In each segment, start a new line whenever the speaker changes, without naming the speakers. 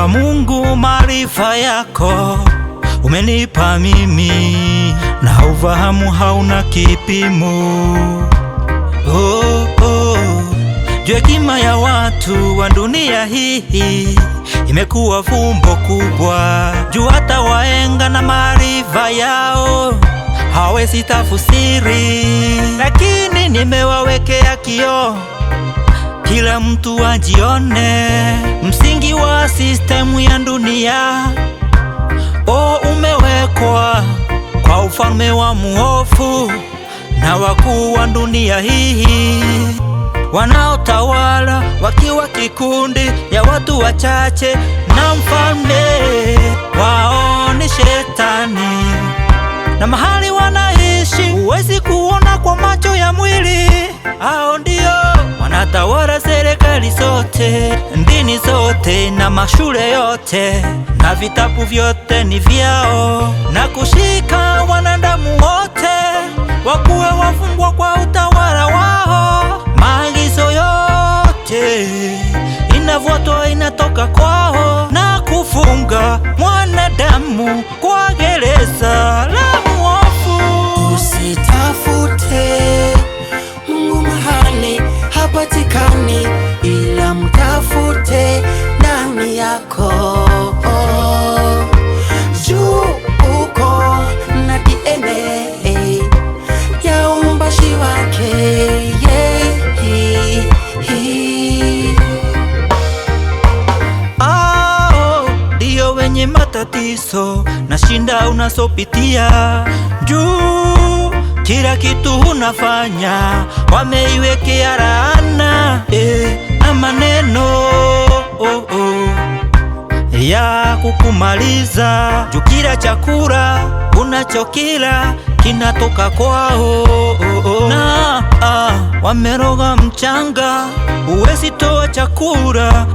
Mungu, maarifa yako umenipa mimi, na ufahamu hauna kipimo. Juu hekima ya watu wa dunia hii imekuwa fumbo kubwa. Juu hata wahenga na maarifa yao hawezi tafsiri, lakini nimewawekea kioo kila mtu ajione. Msingi wa sistemu ya dunia umewekwa kwa ufalme wa muovu na wakuu wa dunia hii, wanaotawala wakiwa kikundi ya watu wachache, na mfalme wao ni Shetani. Na mahali wanaishi huwezi kuona kwa macho ya mwili. Hao ndio wanatawala serikali zote, dini zote na mashule yote, na vitabu vyote ni vyao, na kushika wanadamu wote wakuwe wafungwa kwa utawala wao. Maagizo yote inafuatwa, inatoka kwao, na kufunga mwanadamu kwa gereza la muovu.
Usitafute Mungu mahali hapatikani, ila mtafute ndani yako. Juu uko na DNA ya uumbaji wake.
Ndio wenye matatizo na shinda unasopitia, juu kila kitu unafanya wameiwekea laana na maneno ya kukumaliza. Juu kila chakula unachokila kinatoka kwao, na wameroga mchanga, huwezi toa chakula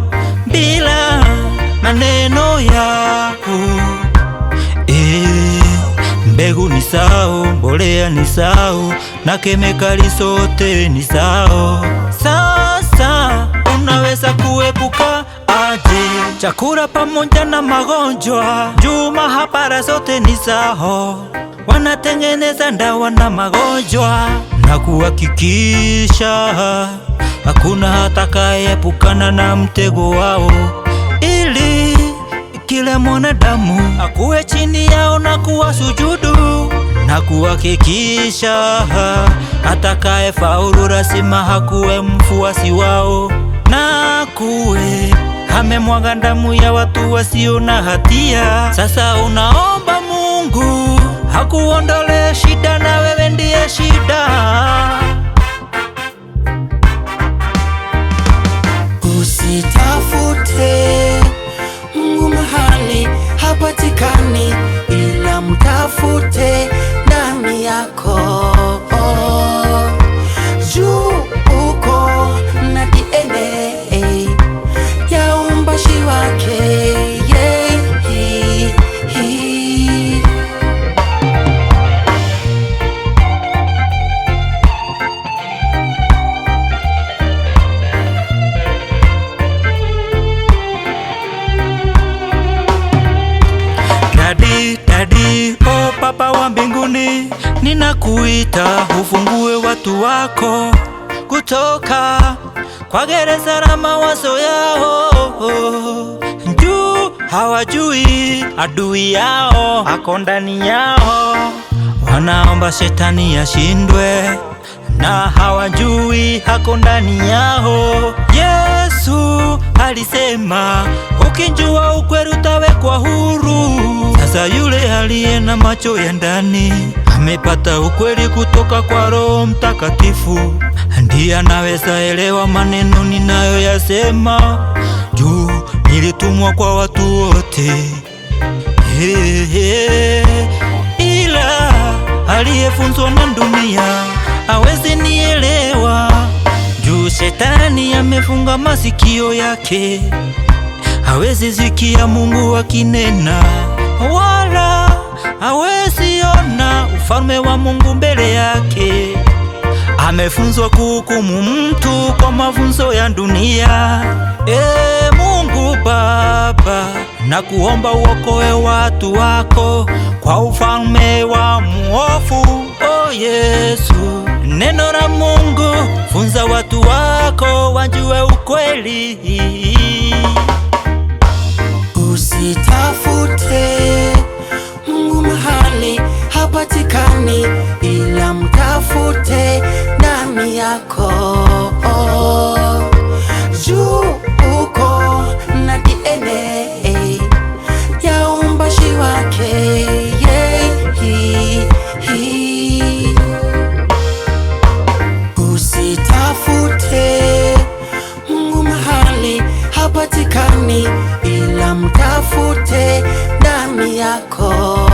bila maneno yako. Mbegu ni sao, mbolea ni sao, na kemikali zote ni sao. Sasa unaweza kuepuka aje chakula pamoja na magonjwa? Juu mahabara zote ni sao, wanatengeneza dawa na magonjwa, na kuhakikisha hakuna atakayeepukana na mtego wao, ili kila mwanadamu akuwe chini yao na kuwasujudu, na kuhakikisha atakaye faulu lazima hakuwe mfuasi wao, na kuwe amemwaga damu ya watu wasio na hatia. Sasa unaomba Mungu hakuondole shida, na wewe ndiye shida.
Usitafute Mungu mahali hapatikani, ila mtafute ndani yako. Juu uko na DNA ya uumbaji wake.
Daddy, Baba wa mbinguni, ninakuita ufungue watu wako kutoka kwa gereza la mawazo yao. Juu hawajui adui yao ako ndani yao, wanaomba Shetani ashindwe, na hawajui hako ndani yao. Yesu alisema ukijua ukweli utawekwa huru. Sasa yule aliye na macho ya ndani amepata ukweli kutoka kwa Roho Mtakatifu, ndiye anaweza elewa maneno ninayoyasema, juu nilitumwa kwa watu wote. Ila aliyefunzwa na dunia hawezi nielewa, juu Shetani amefunga masikio yake, hawezi sikia Mungu akinena, wala hawezi ona ufalme wa Mungu mbele yake. Amefunzwa kuhukumu mtu kwa mafunzo ya dunia. Mungu Baba, na kuomba uokoe watu wako kwa ufalme wa muovu. Oh Yesu, neno la Mungu, funza watu wako wajue ukweli.
Usitafute Mungu mahali hapatikani, ila mtafute ndani yako. Juu uko na DNA ya uumbaji wake. Usitafute Mungu mahali hapatikani, ila mtafute ndani yako.